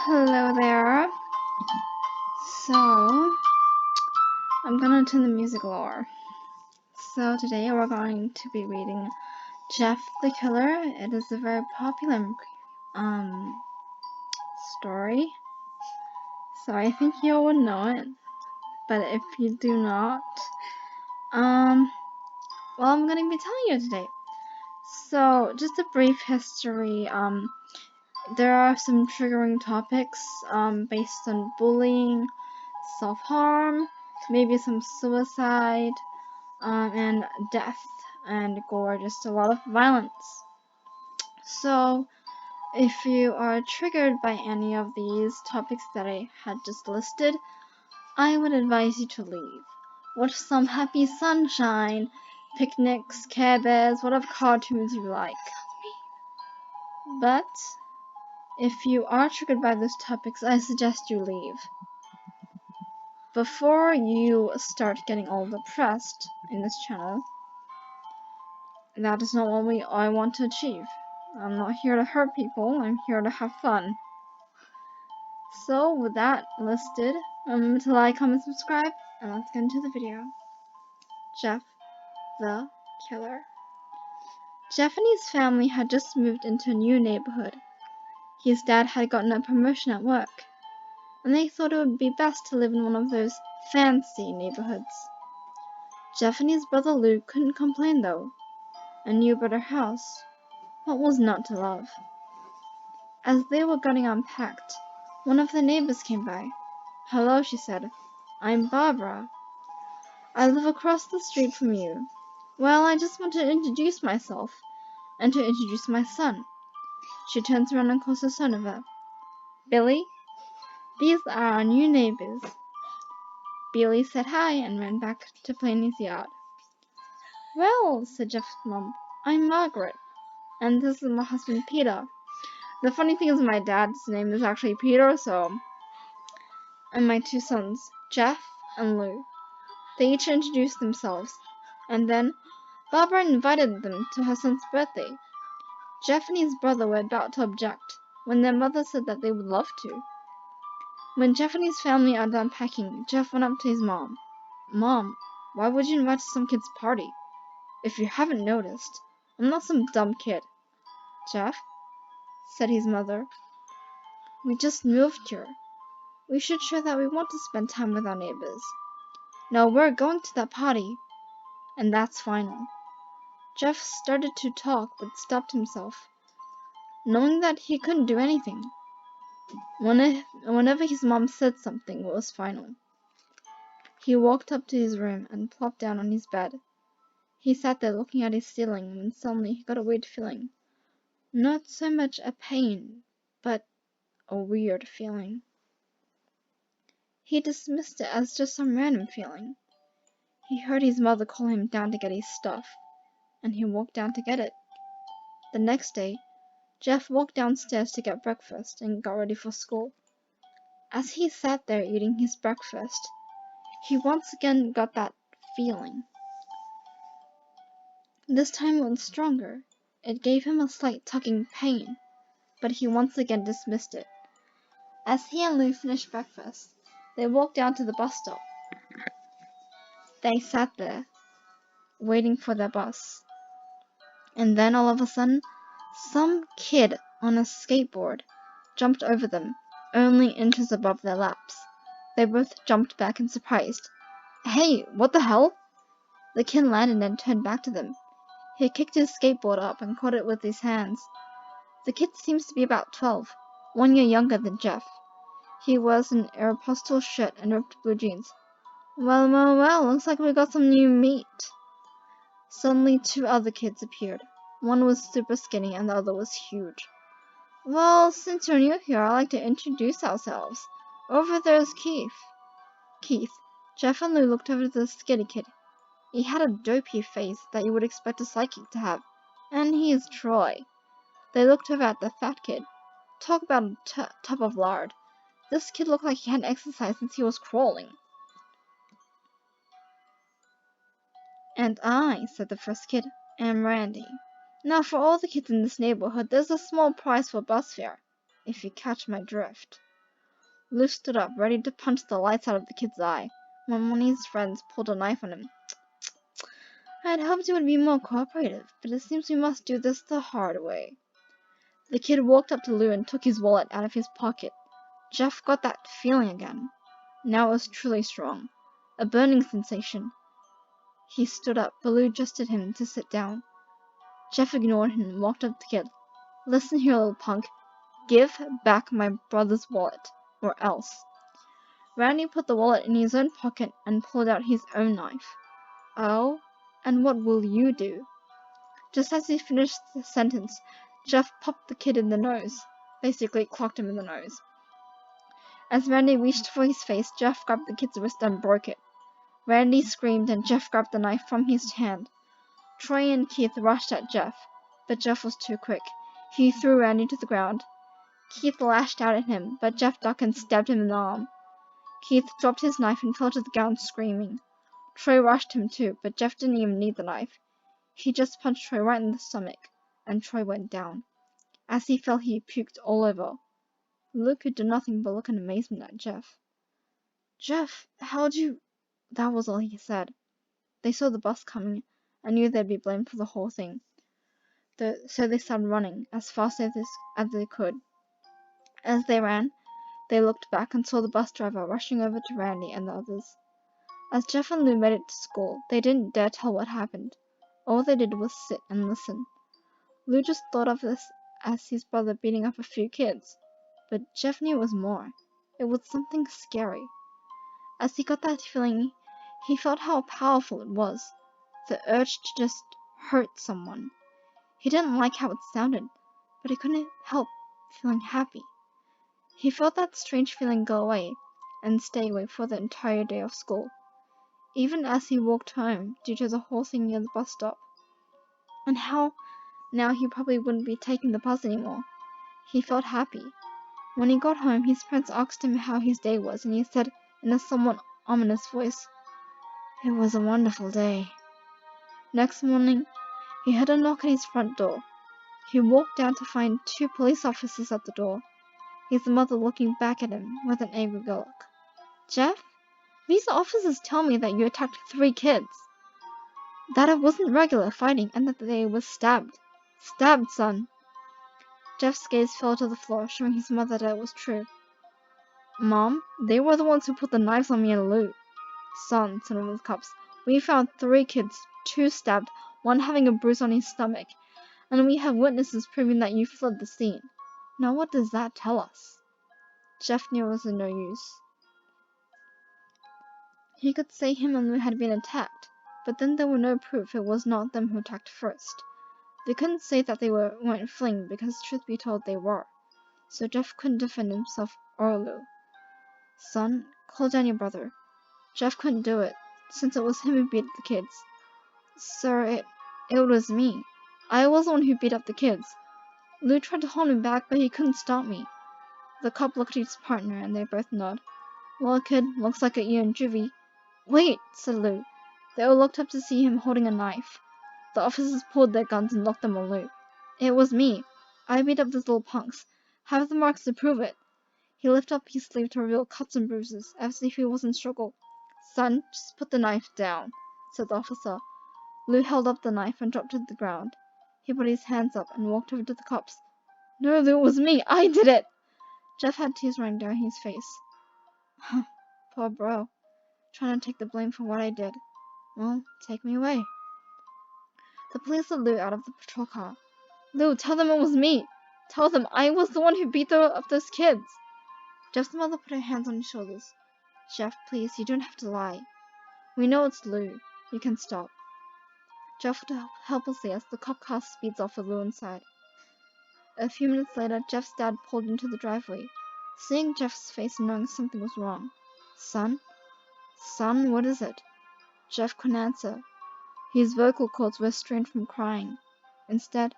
Hello there. So, I'm gonna turn the music lower. So today we're going to be reading Jeff the Killer. It is a very popular story. So I think you would know it. But if you do not, well, I'm gonna be telling you today. So just a brief history. There are some triggering topics based on bullying, self-harm, maybe some suicide, and death and gore, just a lot of violence. So if you are triggered by any of these topics that I had just listed, I would advise you to leave. Watch some happy sunshine, picnics, Care Bears, whatever cartoons you like. But if you are triggered by those topics, I suggest you leave. Before you start getting all depressed in this channel, that is not what I want to achieve. I'm not here to hurt people, I'm here to have fun. So with that listed, remember to like, comment, subscribe, and let's get into the video. Jeff the Killer. Jeff and his family had just moved into a new neighborhood. His dad had gotten a promotion at work, and they thought it would be best to live in one of those fancy neighborhoods. Jeff and his brother Lou couldn't complain though. A new better house. What was not to love? As they were getting unpacked, one of the neighbors came by. "Hello," she said. "I'm Barbara. I live across the street from you. Well, I just want to introduce myself, and to introduce my son." She turns around and calls her son over. "Billy, these are our new neighbors." Billy said hi and ran back to play in his yard. "Well," said Jeff's mom, "I'm Margaret, and this is my husband Peter." The funny thing is my dad's name is actually Peter, and my two sons, Jeff and Lou. They each introduced themselves, and then Barbara invited them to her son's birthday. Jeff and his brother were about to object, when their mother said that they would love to. When Jeff and his family are done packing, Jeff went up to his mom. "Mom, why would you invite to some kid's party? If you haven't noticed, I'm not some dumb kid." "Jeff," said his mother, "we just moved here. We should show that we want to spend time with our neighbors. Now we're going to that party, and that's final." Jeff started to talk but stopped himself, knowing that he couldn't do anything. Whenever his mom said something, it was final. He walked up to his room and plopped down on his bed. He sat there looking at his ceiling when suddenly he got a weird feeling. Not so much a pain, but a weird feeling. He dismissed it as just some random feeling. He heard his mother call him down to get his stuff, and he walked down to get it. The next day, Jeff walked downstairs to get breakfast and got ready for school. As he sat there eating his breakfast, he once again got that feeling. This time it was stronger. It gave him a slight tugging pain, but he once again dismissed it. As he and Lou finished breakfast, they walked down to the bus stop. They sat there, waiting for their bus. And then all of a sudden, some kid on a skateboard jumped over them, only inches above their laps. They both jumped back in surprise. "Hey, what the hell?" The kid landed and turned back to them. He kicked his skateboard up and caught it with his hands. The kid seems to be about 12, 1 year younger than Jeff. He wears an Aeropostale shirt and ripped blue jeans. Well, looks like we got some new meat." Suddenly 2 other kids appeared. One was super skinny and the other was huge. "Well, since you're new here, I'd like to introduce ourselves. Over there's Keith." Jeff and Lou looked over to the skinny kid. He had a dopey face that you would expect a psychic to have. "And he's Troy." They looked over at the fat kid. Talk about a tub of lard. This kid looked like he hadn't exercised since he was crawling. "And I," said the first kid, "am Randy. Now for all the kids in this neighborhood, there's a small prize for bus fare, if you catch my drift." Lou stood up, ready to punch the lights out of the kid's eye, when one of his friends pulled a knife on him. I had hoped you would be more cooperative, but it seems we must do this the hard way. The kid walked up to Lou and took his wallet out of his pocket. Jeff got that feeling again. Now it was truly strong. A burning sensation. He stood up, but Lou gestured him to sit down. Jeff ignored him and walked up to the kid. Listen here, little punk. Give back my brother's wallet, or else. Randy put the wallet in his own pocket and pulled out his own knife. Oh, and what will you do? Just as he finished the sentence, Jeff popped the kid in the nose. Basically, clocked him in the nose. As Randy reached for his face, Jeff grabbed the kid's wrist and broke it. Randy screamed and Jeff grabbed the knife from his hand. Troy and Keith rushed at Jeff, but Jeff was too quick. He threw Randy to the ground. Keith lashed out at him, but Jeff ducked and stabbed him in the arm. Keith dropped his knife and fell to the ground screaming. Troy rushed him too, but Jeff didn't even need the knife. He just punched Troy right in the stomach, and Troy went down. As he fell, he puked all over. Luke could do nothing but look in amazement at Jeff. Jeff, how'd you... That was all he said. They saw the bus coming and knew they'd be blamed for the whole thing. So they started running as fast as they could. As they ran, they looked back and saw the bus driver rushing over to Randy and the others. As Jeff and Lou made it to school, they didn't dare tell what happened. All they did was sit and listen. Lou just thought of this as his brother beating up a few kids, but Jeff knew it was more. It was something scary. As he got that feeling, he felt how powerful it was, the urge to just hurt someone. He didn't like how it sounded, but he couldn't help feeling happy. He felt that strange feeling go away and stay away for the entire day of school, even as he walked home due to the whole thing near the bus stop. And how now he probably wouldn't be taking the bus anymore. He felt happy. When he got home, his parents asked him how his day was, and he said in a somewhat ominous voice, "It was a wonderful day." Next morning, he heard a knock at his front door. He walked down to find 2 police officers at the door, his mother looking back at him with an angry look. "Jeff, these officers tell me that you attacked 3 kids. That it wasn't regular fighting and that they were stabbed. Stabbed, son." Jeff's gaze fell to the floor, showing his mother that it was true. "Mom, they were the ones who put the knives on me and Lou." "Son," said one of the cops, "we found 3 kids, 2 stabbed, 1 having a bruise on his stomach, and we have witnesses proving that you fled the scene. Now what does that tell us?" Jeff knew it was of no use. He could say him and Lou had been attacked, but then there were no proof it was not them who attacked first. They couldn't say that they weren't fleeing because, truth be told, they were. So Jeff couldn't defend himself or Lou. "Son, call down your brother." Jeff couldn't do it, since it was him who beat the kids. "Sir, it was me. I was the one who beat up the kids. Lou tried to hold me back, but he couldn't stop me." The cop looked at his partner, and they both nodded. "Well, kid, looks like you in juvie." "Wait," said Lou. They all looked up to see him holding a knife. The officers pulled their guns and locked them on Lou. "It was me. I beat up those little punks. Have the marks to prove it." He lifted up his sleeve to reveal cuts and bruises, as if he wasn't struggle. "Son, just put the knife down," said the officer. Lou held up the knife and dropped it to the ground. He put his hands up and walked over to the cops. "No, Lou, it was me. I did it." Jeff had tears running down his face. "Poor bro. Trying to take the blame for what I did. Well, take me away." The police let Lou out of the patrol car. "Lou, tell them it was me. Tell them I was the one who beat up those kids." Jeff's mother put her hands on his shoulders. "Jeff, please, you don't have to lie. We know it's Lou. You can stop." Jeff looked helplessly as the cop car speeds off with Lou inside. A few minutes later, Jeff's dad pulled into the driveway. Seeing Jeff's face and knowing something was wrong. "Son? Son, what is it?" Jeff couldn't answer. His vocal cords were strained from crying. Instead,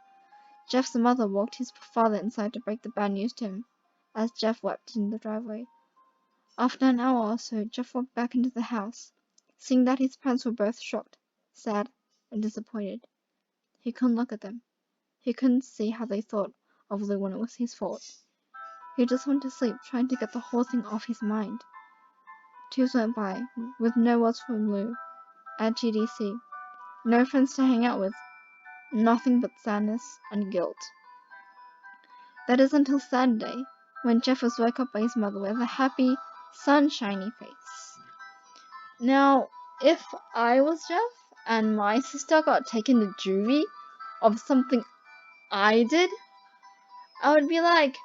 Jeff's mother walked his father inside to break the bad news to him, as Jeff wept in the driveway. After an hour or so, Jeff walked back into the house, seeing that his parents were both shocked, sad, and disappointed. He couldn't look at them. He couldn't see how they thought of Lou when it was his fault. He just went to sleep, trying to get the whole thing off his mind. 2 years went by, with no words from Lou at GDC. No friends to hang out with. Nothing but sadness and guilt. That is until Saturday, when Jeff was woke up by his mother with a happy, sunshiny face. Now, if I was Jeff and my sister got taken to juvie of something I did, I would be like,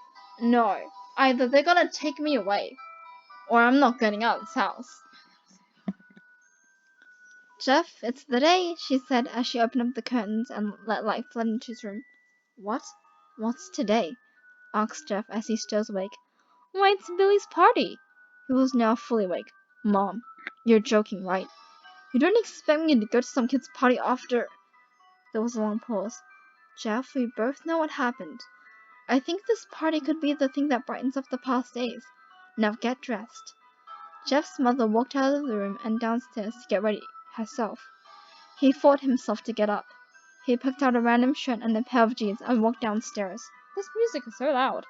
no, either they're gonna take me away, or I'm not getting out of this house. Jeff, it's the day, she said as she opened up the curtains and let light flood into his room. What? What's today? Asked Jeff as he stirs awake. Why, it's Billy's party. He was now fully awake. Mom, you're joking, right? You don't expect me to go to some kid's party after... There was a long pause. Jeff, we both know what happened. I think this party could be the thing that brightens up the past days. Now get dressed. Jeff's mother walked out of the room and downstairs to get ready herself. He fought himself to get up. He picked out a random shirt and a pair of jeans and walked downstairs. This music is so loud.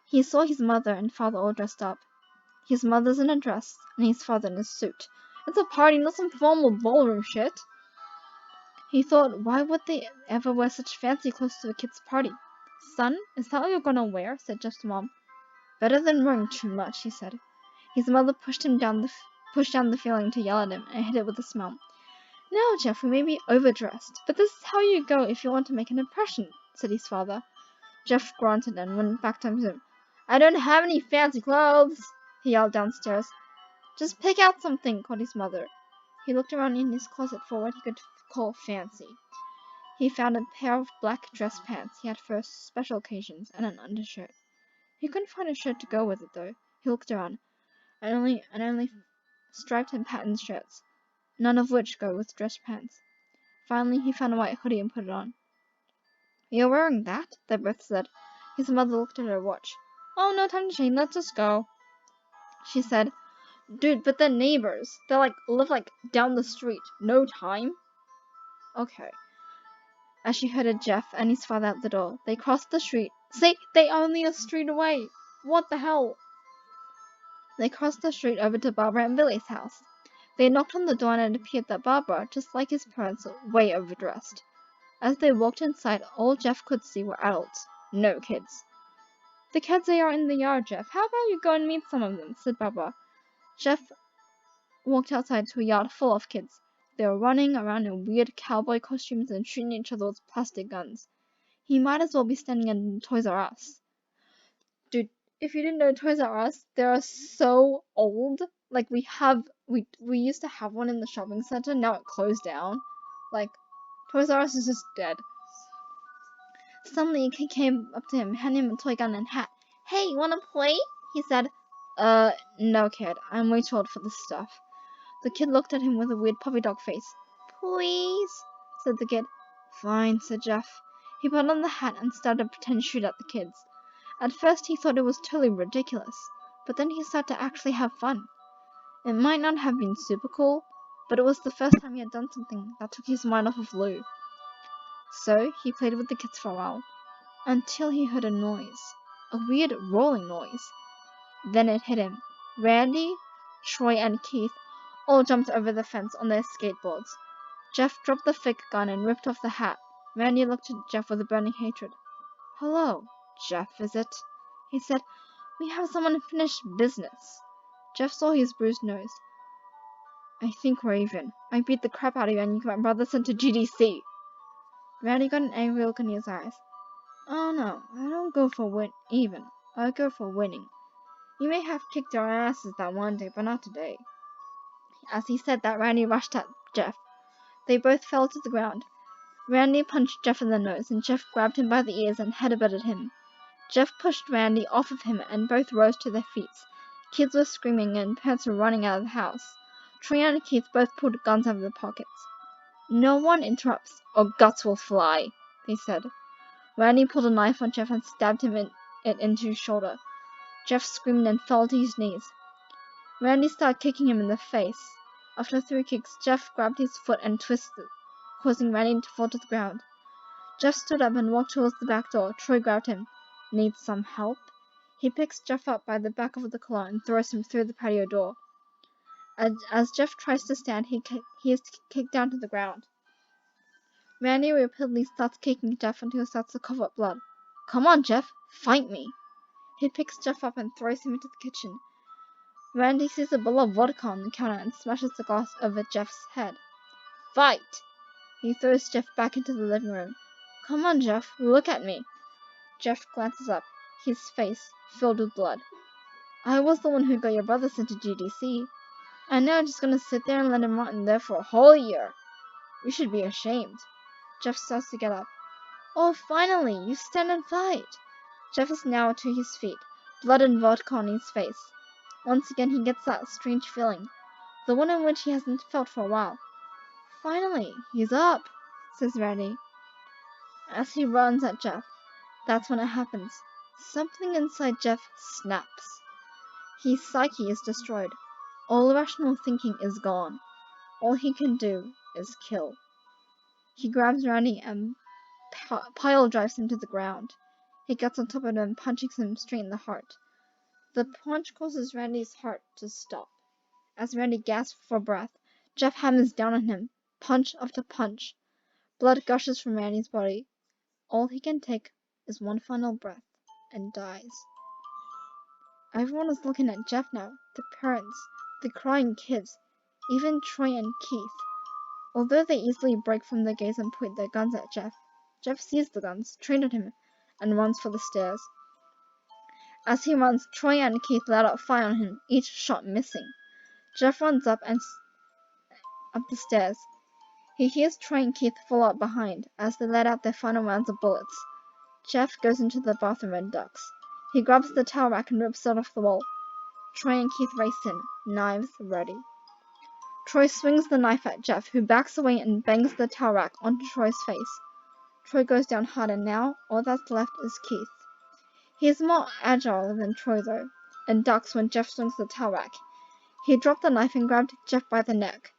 He saw his mother and father all dressed up. His mother's in a dress and his father in a suit. It's a party, not some formal ballroom shit. He thought, why would they ever wear such fancy clothes to a kid's party? Son, is that what you're gonna wear? Said Jeff's mom. Better than wearing too much, he said. His mother pushed down the feeling to yell at him and hit it with a smile. Now, Jeff, we may be overdressed, but this is how you go if you want to make an impression, said his father. Jeff grunted and went back to his room. I don't have any fancy clothes, he yelled downstairs. Just pick out something, called his mother. He looked around in his closet for what he could call fancy. He found a pair of black dress pants he had for special occasions and an undershirt. He couldn't find a shirt to go with it, though. He looked around, and only striped and patterned shirts, none of which go with dress pants. Finally, he found a white hoodie and put it on. You're wearing that? They both said. His mother looked at her watch. Oh, no time to change, let's just go. She said, dude, but they're neighbors. They live down the street. No time? Okay. As she headed Jeff and his father out the door, they crossed the street. See, they are only a street away. What the hell? They crossed the street over to Barbara and Billy's house. They knocked on the door and it appeared that Barbara, just like his parents, way overdressed. As they walked inside, all Jeff could see were adults, no kids. The kids are in the yard, Jeff. How about you go and meet some of them? Said Barbara. Jeff walked outside to a yard full of kids. They were running around in weird cowboy costumes and shooting each other with plastic guns. He might as well be standing in Toys R Us. Dude, if you didn't know Toys R Us, they are so old. We used to have one in the shopping center, now it closed down. Toys R Us is just dead. Suddenly a kid came up to him, handing him a toy gun and hat. Hey, you wanna play? He said. No kid, I'm way too old for this stuff. The kid looked at him with a weird puppy dog face. Please, said the kid. Fine, said Jeff. He put on the hat and started to pretend to shoot at the kids. At first he thought it was totally ridiculous, but then he started to actually have fun. It might not have been super cool, but it was the first time he had done something that took his mind off of Lou. So he played with the kids for a while, until he heard a noise. A weird rolling noise. Then it hit him. Randy, Troy, and Keith all jumped over the fence on their skateboards. Jeff dropped the fake gun and ripped off the hat. Randy looked at Jeff with a burning hatred. Hello, Jeff, is it? He said. We have some unfinished business. Jeff saw his bruised nose. I think we're even. I beat the crap out of you and you got my brother sent to GDC. Randy got an angry look in his eyes. Oh no, I don't go for even. I go for winning. You may have kicked our asses that one day, but not today. As he said that, Randy rushed at Jeff. They both fell to the ground. Randy punched Jeff in the nose, and Jeff grabbed him by the ears and headbutted him. Jeff pushed Randy off of him, and both rose to their feet. Kids were screaming, and parents were running out of the house. Troy and Keith both pulled guns out of their pockets. No one interrupts, or guts will fly, they said. Randy pulled a knife on Jeff and stabbed him into his shoulder. Jeff screamed and fell to his knees. Randy started kicking him in the face. After 3 kicks, Jeff grabbed his foot and twisted, causing Randy to fall to the ground. Jeff stood up and walked towards the back door. Troy grabbed him. Need some help? He picks Jeff up by the back of the collar and throws him through the patio door. As Jeff tries to stand, he is kicked down to the ground. Randy repeatedly starts kicking Jeff until he starts to cough up blood. Come on, Jeff, fight me! He picks Jeff up and throws him into the kitchen. Randy sees a bottle of vodka on the counter and smashes the glass over Jeff's head. Fight! He throws Jeff back into the living room. Come on, Jeff, look at me. Jeff glances up, his face filled with blood. I was the one who got your brother sent to GDC. And now I'm just gonna sit there and let him rot in there for a whole year. We should be ashamed. Jeff starts to get up. Oh, finally, you stand and fight. Jeff is now to his feet, blood and vodka on his face. Once again he gets that strange feeling, the one in which he hasn't felt for a while. Finally, he's up, says Randy. As he runs at Jeff, that's when it happens. Something inside Jeff snaps. His psyche is destroyed. All rational thinking is gone. All he can do is kill. He grabs Randy and pile drives him to the ground. He gets on top of him and punches him straight in the heart. The punch causes Randy's heart to stop. As Randy gasps for breath, Jeff hammers down on him, punch after punch. Blood gushes from Randy's body. All he can take is one final breath and dies. Everyone is looking at Jeff now, the parents, the crying kids, even Troy and Keith. Although they easily break from their gaze and point their guns at Jeff, Jeff sees the guns, trained at him, and runs for the stairs. As he runs, Troy and Keith let out fire on him, each shot missing. Jeff runs up the stairs. He hears Troy and Keith fall out behind as they let out their final rounds of bullets. Jeff goes into the bathroom and ducks. He grabs the towel rack and rips it off the wall. Troy and Keith race in, knives ready. Troy swings the knife at Jeff, who backs away and bangs the towel rack onto Troy's face. Troy goes down hard, and now all that's left is Keith. He is more agile than Troy, though, and ducks when Jeff swings the towel rack. He dropped the knife and grabbed Jeff by the neck.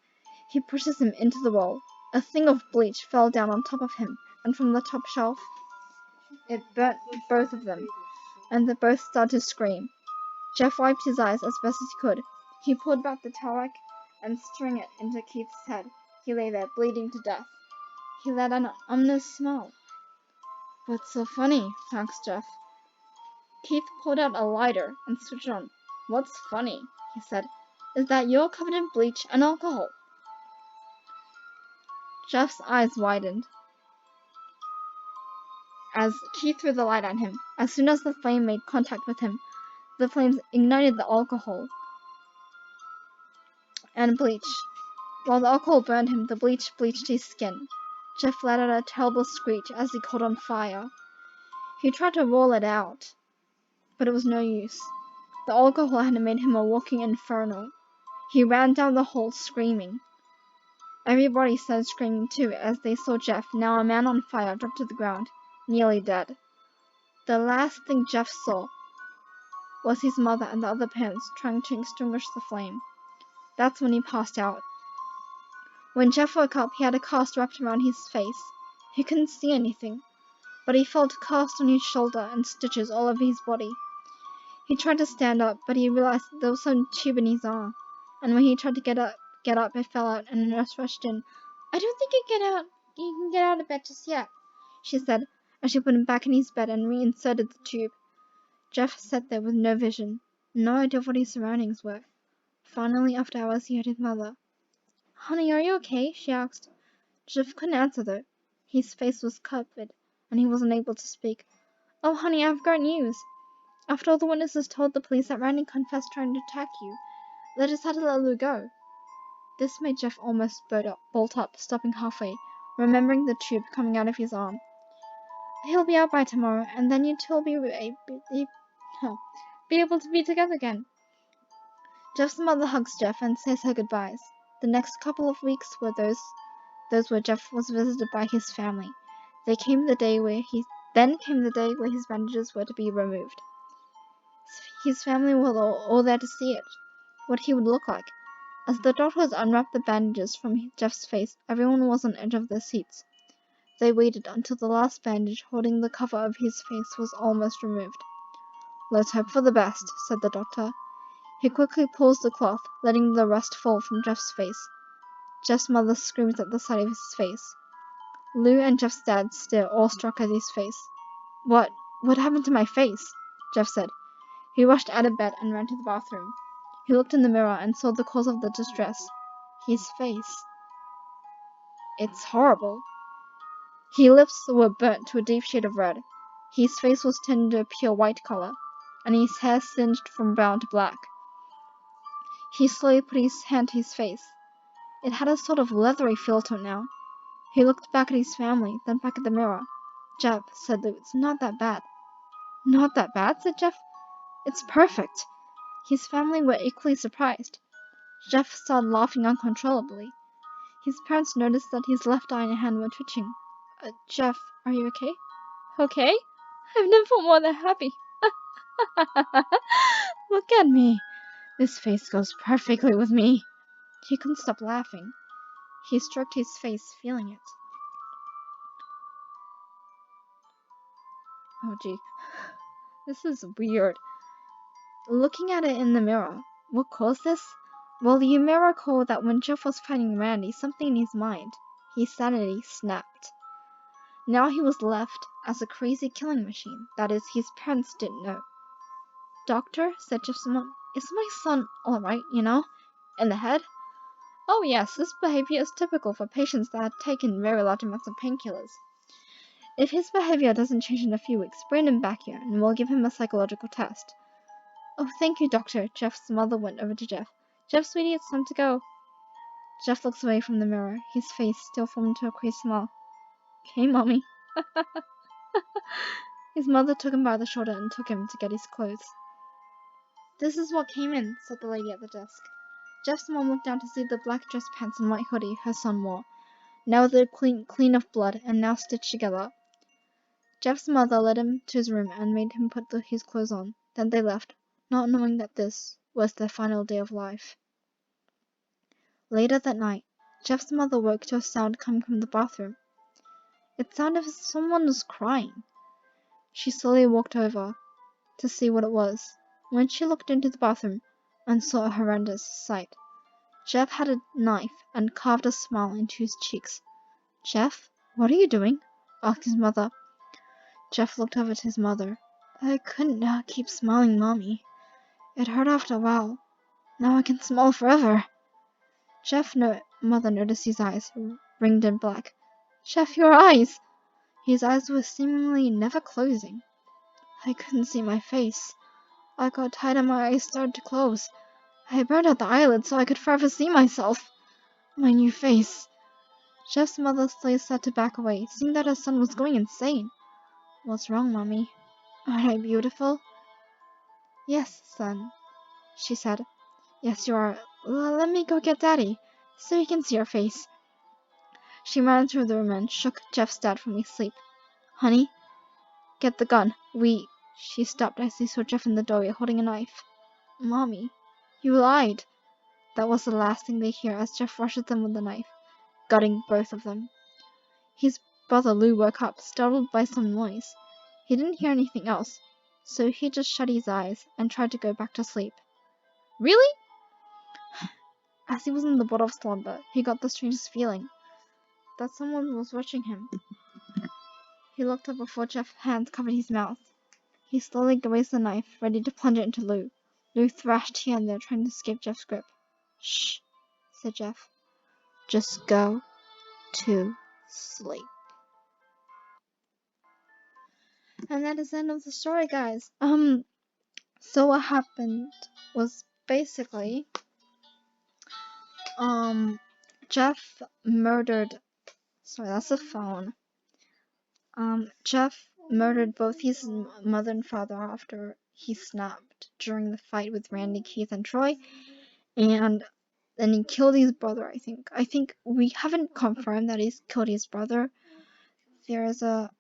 He pushes him into the wall. A thing of bleach fell down on top of him, and from the top shelf, it burnt both of them, and they both started to scream. Jeff wiped his eyes as best as he could. He pulled back the towel rack and string it into Keith's head. He lay there, bleeding to death. He let out an ominous smile. What's so funny? Asked Jeff. Keith pulled out a lighter and switched it on. What's funny, he said, is that you're covered in bleach and alcohol. Jeff's eyes widened as Keith threw the light at him. As soon as the flame made contact with him, the flames ignited the alcohol and bleach. While the alcohol burned him, the bleach bleached his skin. Jeff let out a terrible screech as he caught on fire. He tried to roll it out, but it was no use. The alcohol had made him a walking inferno. He ran down the hall screaming. Everybody started screaming too as they saw Jeff, now a man on fire, drop to the ground, nearly dead. The last thing Jeff saw was his mother and the other parents trying to extinguish the flame. That's when he passed out. When Jeff woke up, he had a cast wrapped around his face. He couldn't see anything, but he felt a cast on his shoulder and stitches all over his body. He tried to stand up, but he realized there was some tube in his arm, and when he tried to get up, it fell out, and a nurse rushed in. I don't think you can get out of bed just yet, she said, as she put him back in his bed and reinserted the tube. Jeff sat there with no vision, no idea of what his surroundings were. Finally, after hours, he heard his mother. Honey, are you okay? She asked. Jeff couldn't answer, though. His face was covered, and he wasn't able to speak. Oh, honey, I've got news. After all the witnesses told the police that Randy confessed trying to attack you, they just had to let Lou go. This made Jeff almost bolt up, stopping halfway, remembering the tube coming out of his arm. He'll be out by tomorrow, and then you two will be able to be together again. Jeff's mother hugs Jeff and says her goodbyes. The next couple of weeks were those where Jeff was visited by his family. Then came the day where his bandages were to be removed. His family were all there to see it, what he would look like. As the doctors unwrapped the bandages from Jeff's face, everyone was on the edge of their seats. They waited until the last bandage holding the cover of his face was almost removed. "Let's hope for the best," said the doctor. He quickly pulls the cloth, letting the rest fall from Jeff's face. Jeff's mother screams at the sight of his face. Lou and Jeff's dad stare awestruck at his face. What happened to my face?" Jeff said. He rushed out of bed and ran to the bathroom. He looked in the mirror and saw the cause of the distress. His face. It's horrible. His lips were burnt to a deep shade of red. His face was turned into a pure white color, and his hair singed from brown to black. He slowly put his hand to his face. It had a sort of leathery feel to it now. He looked back at his family, then back at the mirror. "Jeff," said Lou, "it's not that bad." "Not that bad?" said Jeff. "It's perfect." His family were equally surprised. Jeff started laughing uncontrollably. His parents noticed that his left eye and hand were twitching. Jeff, are you okay?" "Okay? I've never felt more than happy." "Look at me. This face goes perfectly with me." He couldn't stop laughing. He stroked his face, feeling it. Oh gee. This is weird. Looking at it in the mirror, what caused this? Well, you may recall that when Jeff was fighting Randy, something in his mind, his sanity, snapped. Now he was left as a crazy killing machine. That is, his parents didn't know. "Doctor," said Jeff's mom, "is my son alright, in the head?" "Oh yes, this behavior is typical for patients that have taken very large amounts of painkillers. If his behavior doesn't change in a few weeks, bring him back here and we'll give him a psychological test." "Oh, thank you, doctor." Jeff's mother went over to Jeff. "Jeff, sweetie, it's time to go." Jeff looks away from the mirror, his face still formed into a queer smile. "Okay, mommy." His mother took him by the shoulder and took him to get his clothes. "This is what came in," said the lady at the desk. Jeff's mom looked down to see the black dress pants and white hoodie her son wore. Now they're clean of blood and now stitched together. Jeff's mother led him to his room and made him put his clothes on. Then they left, not knowing that this was their final day of life. Later that night, Jeff's mother woke to a sound coming from the bathroom. It sounded as if someone was crying. She slowly walked over to see what it was. When she looked into the bathroom and saw a horrendous sight, Jeff had a knife and carved a smile into his cheeks. "Jeff, what are you doing?" asked his mother. Jeff looked over to his mother. "I couldn't keep smiling, Mommy. It hurt after a while. Now I can smile forever." Jeff's mother noticed his eyes, ringed and black. "Jeff, your eyes!" His eyes were seemingly never closing. "I couldn't see my face. I got tired and my eyes started to close. I burned out the eyelids so I could forever see myself. My new face." Jeff's mother slowly started to back away, seeing that her son was going insane. "What's wrong, Mommy? Aren't I beautiful?" "Yes, son," she said. "Yes, you are. Let me go get Daddy, so he can see your face." She ran into the room and shook Jeff's dad from his sleep. "Honey, get the gun. She stopped as she saw Jeff in the doorway holding a knife. "Mommy, you lied." That was the last thing they hear as Jeff rushes them with the knife, gutting both of them. His brother Lou woke up, startled by some noise. He didn't hear anything else, so he just shut his eyes and tried to go back to sleep. "Really?" As he was in the bottom of slumber, he got the strangest feeling that someone was watching him. He looked up before Jeff's hands covered his mouth. He slowly raised the knife, ready to plunge it into Lou. Lou thrashed here and there, trying to escape Jeff's grip. "Shh," said Jeff. "Just go to sleep." And that is the end of the story, guys. So what happened was basically, Jeff murdered. Sorry, that's the phone. Jeff murdered both his mother and father after he snapped during the fight with Randy, Keith, and Troy, and then he killed his brother. I think we haven't confirmed that he's killed his brother. There is a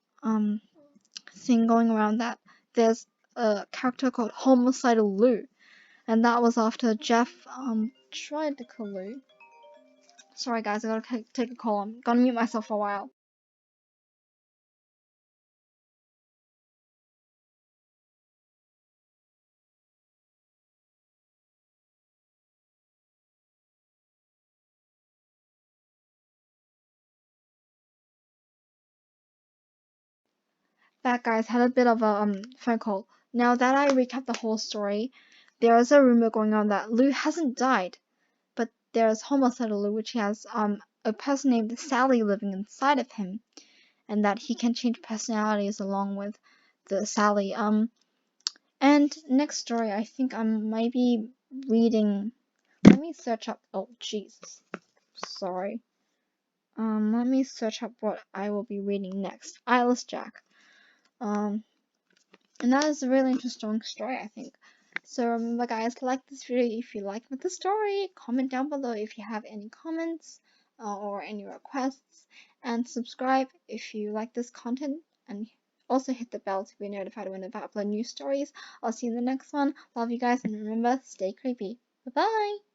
thing going around that there's a character called homicidal Lou, and that was after Jeff tried to kill Lou. Sorry guys, I gotta take a call. I'm gonna mute myself for a while. Back guys, had a bit of a phone call. Now that I recap the whole story, there is a rumor going on that Lou hasn't died, but there's homicidal Lou, which has a person named Sally living inside of him, and that he can change personalities along with the Sally. And next story, I think I might be reading. Let me search up. Oh Jesus, sorry. Let me search up what I will be reading next. Eyeless Jack. And that is a really interesting story, I think. So remember guys, like this video if you like the story, comment down below if you have any comments or any requests, and subscribe if you like this content, and also hit the bell to be notified whenever I upload new stories. I'll see you in the next one. Love you guys, and remember, stay creepy. Bye bye!